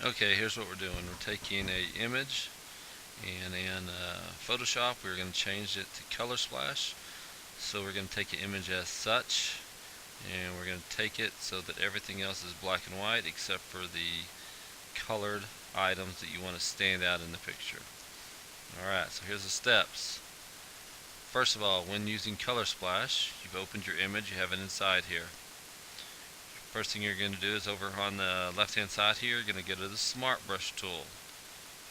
Okay, here's what we're doing. We're taking a image, and in Photoshop we're going to change it to Color+Splash. So we're going to take an image as such, and we're going to take it so that everything else is black and white except for the colored items that you want to stand out in the picture. Alright, so here's the steps. First of all, when using Color+Splash, you've opened your image, you have it inside here. First thing you're going to do is over on the left hand side here, you're going to go to the Smart Brush tool.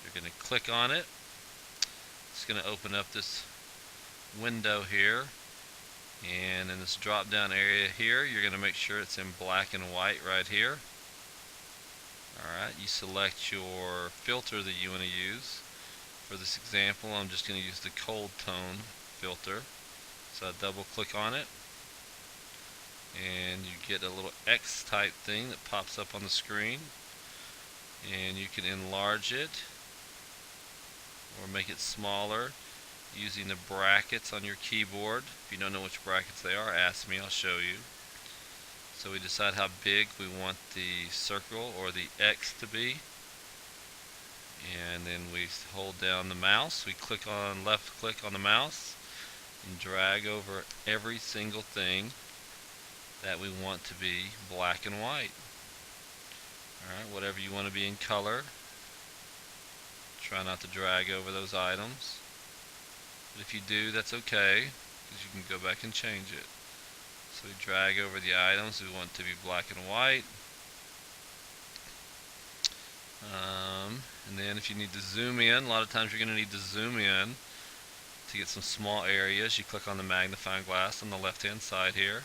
You're going to click on it. It's going to open up this window here, and in this drop down area here you're going to make sure it's in black and white right here. Alright, you select your filter that you want to use. For this example, I'm just going to use the cold tone filter. So I double click on it, and you get a little X type thing that pops up on the screen, and you can enlarge it or make it smaller using the brackets on your keyboard. If you don't know which brackets they are, ask me, I'll show you. So we decide how big we want the circle or the X to be, and then we hold down the mouse, we left click on the mouse and drag over every single thing that we want to be black and white. Alright, whatever you want to be in color, try not to drag over those items. But if you do, that's okay, because you can go back and change it. So we drag over the items we want to be black and white. And then if you need to zoom in, a lot of times you're going to need to zoom in to get some small areas. You click on the magnifying glass on the left hand side here.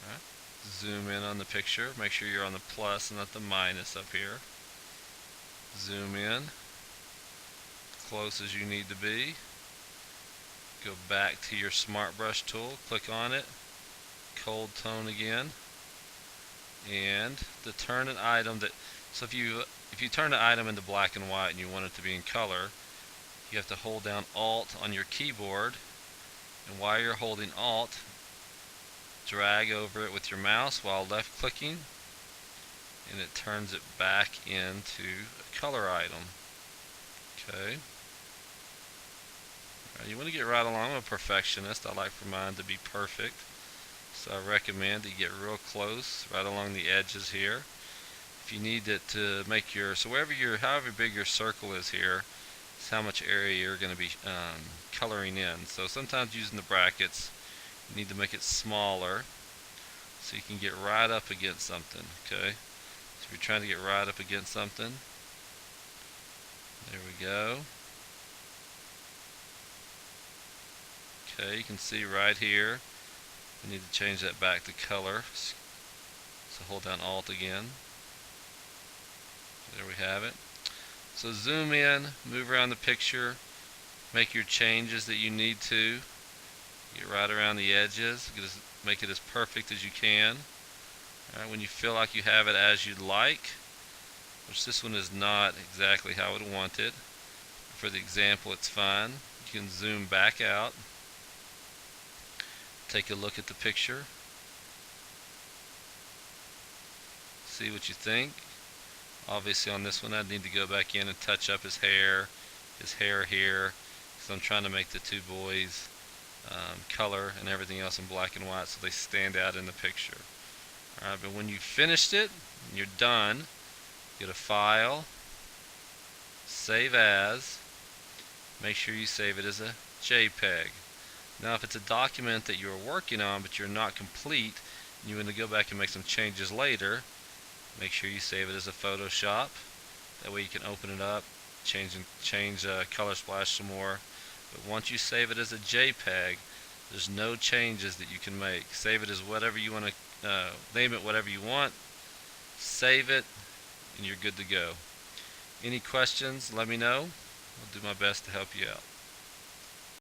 Right. Zoom in on the picture. Make sure you're on the plus and not the minus up here. Zoom in close as you need to be. Go back to your Smart Brush tool, click on it, cold tone again, and to turn an item so if you turn an item into black and white and you want it to be in color, you have to hold down Alt on your keyboard, and while you're holding Alt, drag over it with your mouse while left clicking, and it turns it back into a color item. Okay. You want to get right along. I'm a perfectionist. I like for mine to be perfect. So I recommend that you get real close, right along the edges here. If you need it to make however big your circle is here, is how much area you're going to be coloring in. So sometimes using the brackets, you need to make it smaller so you can get right up against something. Okay. So if you're trying to get right up against something, there we go. Okay, you can see right here, we need to change that back to color. So hold down Alt again. There we have it. So zoom in, move around the picture, make your changes that you need to. Get right around the edges, make it as perfect as you can. Alright, when you feel like you have it as you'd like, which this one is not exactly how I would want it. For the example, it's fine. You can zoom back out. Take a look at the picture. See what you think. Obviously on this one I need to go back in and touch up his hair here, because I'm trying to make the two boys color and everything else in black and white so they stand out in the picture. Alright, but when you've finished it and you're done, go to File, Save As, make sure you save it as a JPEG. Now if it's a document that you're working on but you're not complete and you want to go back and make some changes later, make sure you save it as a Photoshop. That way you can open it up, change Color+Splash some more. But once you save it as a JPEG, there's no changes that you can make. Save it as whatever you want to, name it whatever you want, save it, and you're good to go. Any questions, let me know. I'll do my best to help you out.